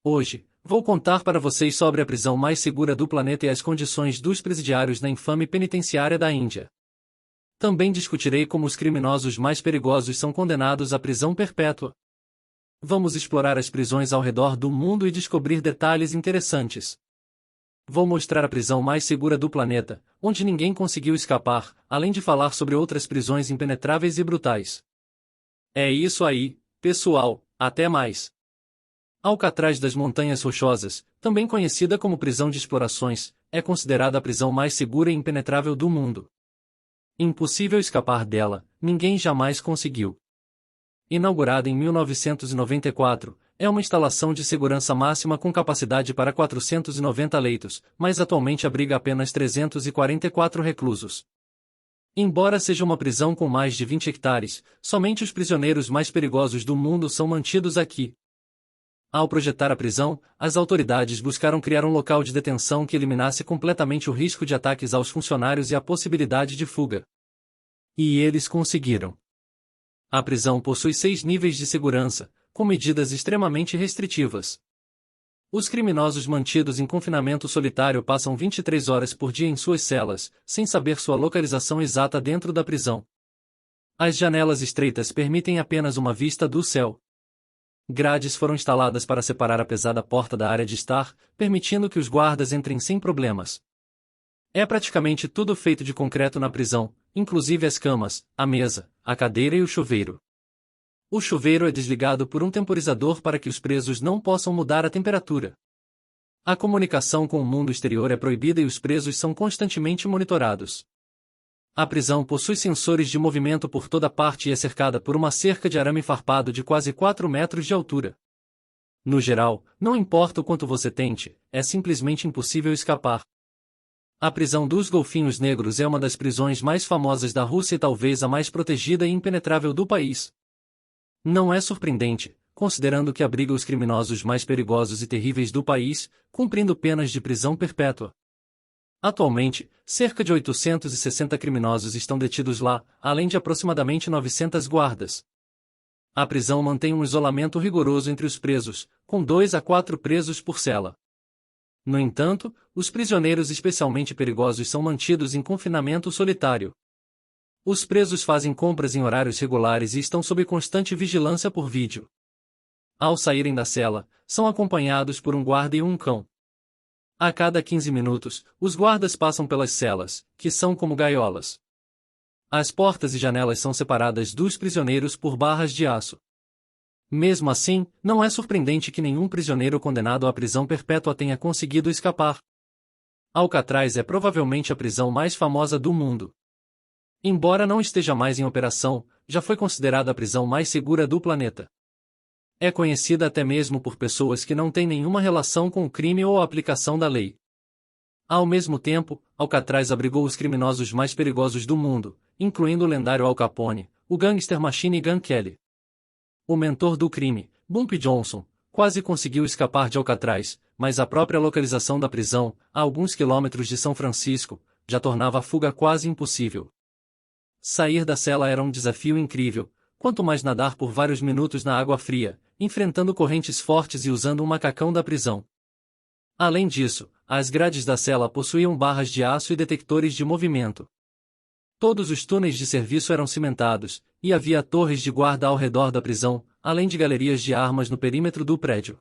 Hoje, vou contar para vocês sobre a prisão mais segura do planeta e as condições dos presidiários na infame penitenciária da Índia. Também discutirei como os criminosos mais perigosos são condenados à prisão perpétua. Vamos explorar as prisões ao redor do mundo e descobrir detalhes interessantes. Vou mostrar a prisão mais segura do planeta, onde ninguém conseguiu escapar, além de falar sobre outras prisões impenetráveis e brutais. É isso aí, pessoal, até mais! Alcatraz das Montanhas Rochosas, também conhecida como prisão de explorações, é considerada a prisão mais segura e impenetrável do mundo. Impossível escapar dela, ninguém jamais conseguiu. Inaugurada em 1994, é uma instalação de segurança máxima com capacidade para 490 leitos, mas atualmente abriga apenas 344 reclusos. Embora seja uma prisão com mais de 20 hectares, somente os prisioneiros mais perigosos do mundo são mantidos aqui. Ao projetar a prisão, as autoridades buscaram criar um local de detenção que eliminasse completamente o risco de ataques aos funcionários e a possibilidade de fuga. E eles conseguiram. A prisão possui 6 níveis de segurança, com medidas extremamente restritivas. Os criminosos mantidos em confinamento solitário passam 23 horas por dia em suas celas, sem saber sua localização exata dentro da prisão. As janelas estreitas permitem apenas uma vista do céu. Grades foram instaladas para separar a pesada porta da área de estar, permitindo que os guardas entrem sem problemas. É praticamente tudo feito de concreto na prisão, inclusive as camas, a mesa, a cadeira e o chuveiro. O chuveiro é desligado por um temporizador para que os presos não possam mudar a temperatura. A comunicação com o mundo exterior é proibida e os presos são constantemente monitorados. A prisão possui sensores de movimento por toda parte e é cercada por uma cerca de arame farpado de quase 4 metros de altura. No geral, não importa o quanto você tente, é simplesmente impossível escapar. A prisão dos Golfinhos Negros é uma das prisões mais famosas da Rússia e talvez a mais protegida e impenetrável do país. Não é surpreendente, considerando que abriga os criminosos mais perigosos e terríveis do país, cumprindo penas de prisão perpétua. Atualmente, cerca de 860 criminosos estão detidos lá, além de aproximadamente 900 guardas. A prisão mantém um isolamento rigoroso entre os presos, com 2 a 4 presos por cela. No entanto, os prisioneiros especialmente perigosos são mantidos em confinamento solitário. Os presos fazem compras em horários regulares e estão sob constante vigilância por vídeo. Ao saírem da cela, são acompanhados por um guarda e um cão. A cada 15 minutos, os guardas passam pelas celas, que são como gaiolas. As portas e janelas são separadas dos prisioneiros por barras de aço. Mesmo assim, não é surpreendente que nenhum prisioneiro condenado à prisão perpétua tenha conseguido escapar. Alcatraz é provavelmente a prisão mais famosa do mundo. Embora não esteja mais em operação, já foi considerada a prisão mais segura do planeta. É conhecida até mesmo por pessoas que não têm nenhuma relação com o crime ou a aplicação da lei. Ao mesmo tempo, Alcatraz abrigou os criminosos mais perigosos do mundo, incluindo o lendário Al Capone, o gangster Machine Gun Kelly. O mentor do crime, Bumpy Johnson, quase conseguiu escapar de Alcatraz, mas a própria localização da prisão, a alguns quilômetros de São Francisco, já tornava a fuga quase impossível. Sair da cela era um desafio incrível, quanto mais nadar por vários minutos na água fria, enfrentando correntes fortes e usando um macacão da prisão. Além disso, as grades da cela possuíam barras de aço e detectores de movimento. Todos os túneis de serviço eram cimentados, e havia torres de guarda ao redor da prisão, além de galerias de armas no perímetro do prédio.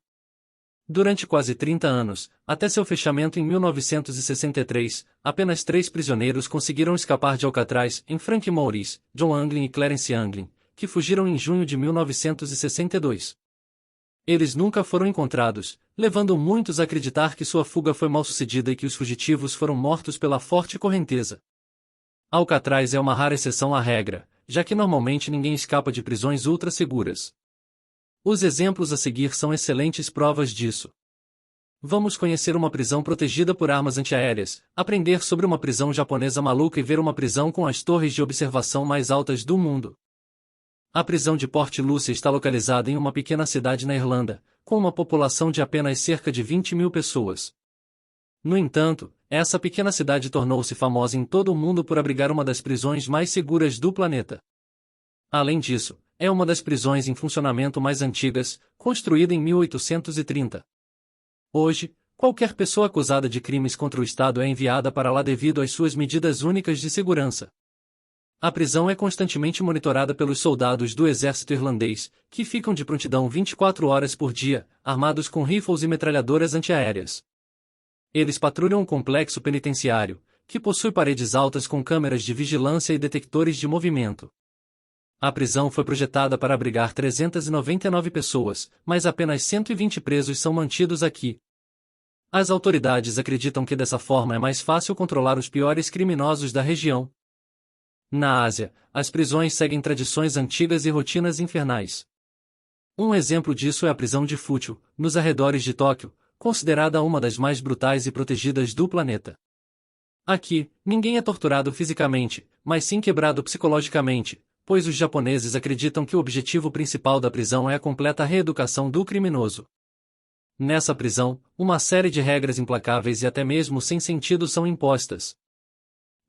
Durante quase 30 anos, até seu fechamento em 1963, apenas 3 prisioneiros conseguiram escapar de Alcatraz, em Frank Maurice, John Anglin e Clarence Anglin, que fugiram em junho de 1962. Eles nunca foram encontrados, levando muitos a acreditar que sua fuga foi mal-sucedida e que os fugitivos foram mortos pela forte correnteza. Alcatraz é uma rara exceção à regra, já que normalmente ninguém escapa de prisões ultra-seguras. Os exemplos a seguir são excelentes provas disso. Vamos conhecer uma prisão protegida por armas antiaéreas, aprender sobre uma prisão japonesa maluca e ver uma prisão com as torres de observação mais altas do mundo. A prisão de Port Lucia está localizada em uma pequena cidade na Irlanda, com uma população de apenas cerca de 20 mil pessoas. No entanto, essa pequena cidade tornou-se famosa em todo o mundo por abrigar uma das prisões mais seguras do planeta. Além disso, é uma das prisões em funcionamento mais antigas, construída em 1830. Hoje, qualquer pessoa acusada de crimes contra o Estado é enviada para lá devido às suas medidas únicas de segurança. A prisão é constantemente monitorada pelos soldados do exército irlandês, que ficam de prontidão 24 horas por dia, armados com rifles e metralhadoras antiaéreas. Eles patrulham o complexo penitenciário, que possui paredes altas com câmeras de vigilância e detectores de movimento. A prisão foi projetada para abrigar 399 pessoas, mas apenas 120 presos são mantidos aqui. As autoridades acreditam que dessa forma é mais fácil controlar os piores criminosos da região. Na Ásia, as prisões seguem tradições antigas e rotinas infernais. Um exemplo disso é a prisão de Fútil, nos arredores de Tóquio, considerada uma das mais brutais e protegidas do planeta. Aqui, ninguém é torturado fisicamente, mas sim quebrado psicologicamente, pois os japoneses acreditam que o objetivo principal da prisão é a completa reeducação do criminoso. Nessa prisão, uma série de regras implacáveis e até mesmo sem sentido são impostas.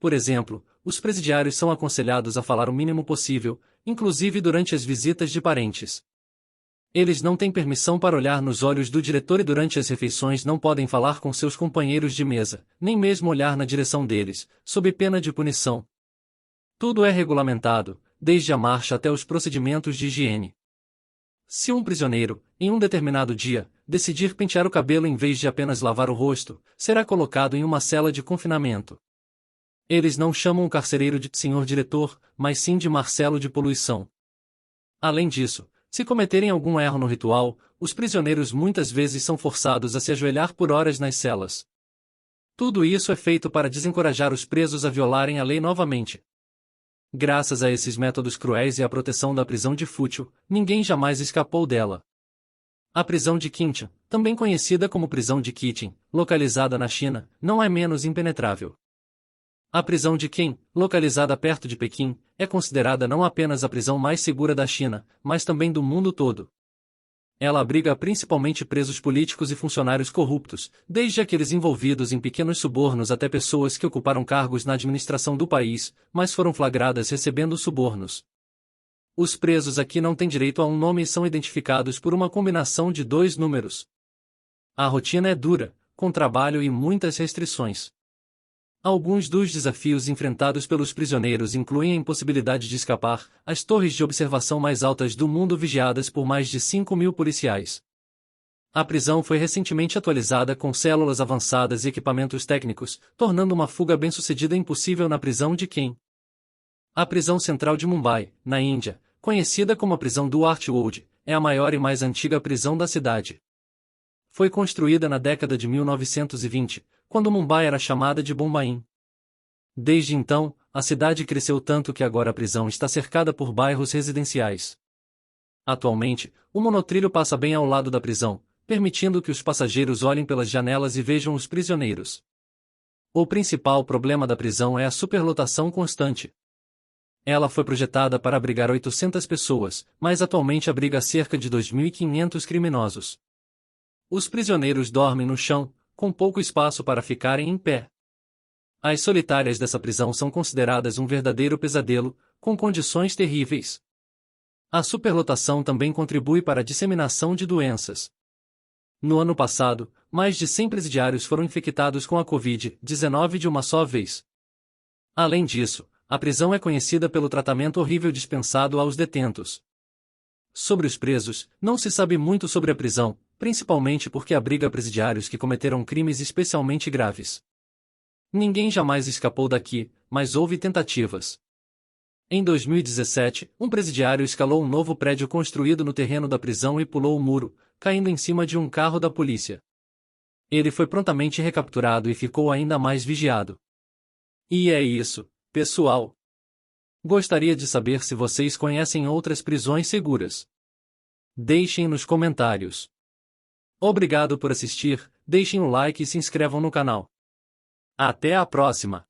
Por exemplo, os presidiários são aconselhados a falar o mínimo possível, inclusive durante as visitas de parentes. Eles não têm permissão para olhar nos olhos do diretor e durante as refeições não podem falar com seus companheiros de mesa, nem mesmo olhar na direção deles, sob pena de punição. Tudo é regulamentado, desde a marcha até os procedimentos de higiene. Se um prisioneiro, em um determinado dia, decidir pentear o cabelo em vez de apenas lavar o rosto, será colocado em uma cela de confinamento. Eles não chamam o carcereiro de senhor diretor, mas sim de Marcelo de Poluição. Além disso, se cometerem algum erro no ritual, os prisioneiros muitas vezes são forçados a se ajoelhar por horas nas celas. Tudo isso é feito para desencorajar os presos a violarem a lei novamente. Graças a esses métodos cruéis e à proteção da prisão de Fútil, ninguém jamais escapou dela. A prisão de Qintian, também conhecida como prisão de Qiqin, localizada na China, não é menos impenetrável. A prisão de Qin, localizada perto de Pequim, é considerada não apenas a prisão mais segura da China, mas também do mundo todo. Ela abriga principalmente presos políticos e funcionários corruptos, desde aqueles envolvidos em pequenos subornos até pessoas que ocuparam cargos na administração do país, mas foram flagradas recebendo subornos. Os presos aqui não têm direito a um nome e são identificados por uma combinação de 2 números. A rotina é dura, com trabalho e muitas restrições. Alguns dos desafios enfrentados pelos prisioneiros incluem a impossibilidade de escapar, as torres de observação mais altas do mundo vigiadas por mais de 5.000 policiais. A prisão foi recentemente atualizada com células avançadas e equipamentos técnicos, tornando uma fuga bem-sucedida impossível na prisão de Qin. A prisão central de Mumbai, na Índia, conhecida como a prisão do Artwood, é a maior e mais antiga prisão da cidade. Foi construída na década de 1920, quando Mumbai era chamada de Bombaim. Desde então, a cidade cresceu tanto que agora a prisão está cercada por bairros residenciais. Atualmente, o monotrilho passa bem ao lado da prisão, permitindo que os passageiros olhem pelas janelas e vejam os prisioneiros. O principal problema da prisão é a superlotação constante. Ela foi projetada para abrigar 800 pessoas, mas atualmente abriga cerca de 2.500 criminosos. Os prisioneiros dormem no chão, com pouco espaço para ficarem em pé. As solitárias dessa prisão são consideradas um verdadeiro pesadelo, com condições terríveis. A superlotação também contribui para a disseminação de doenças. No ano passado, mais de 100 presidiários foram infectados com a Covid-19 de uma só vez. Além disso, a prisão é conhecida pelo tratamento horrível dispensado aos detentos. Sobre os presos, não se sabe muito sobre a prisão, principalmente porque abriga presidiários que cometeram crimes especialmente graves. Ninguém jamais escapou daqui, mas houve tentativas. Em 2017, um presidiário escalou um novo prédio construído no terreno da prisão e pulou o muro, caindo em cima de um carro da polícia. Ele foi prontamente recapturado e ficou ainda mais vigiado. E é isso, pessoal. Gostaria de saber se vocês conhecem outras prisões seguras. Deixem nos comentários. Obrigado por assistir, deixem o like e se inscrevam no canal. Até a próxima!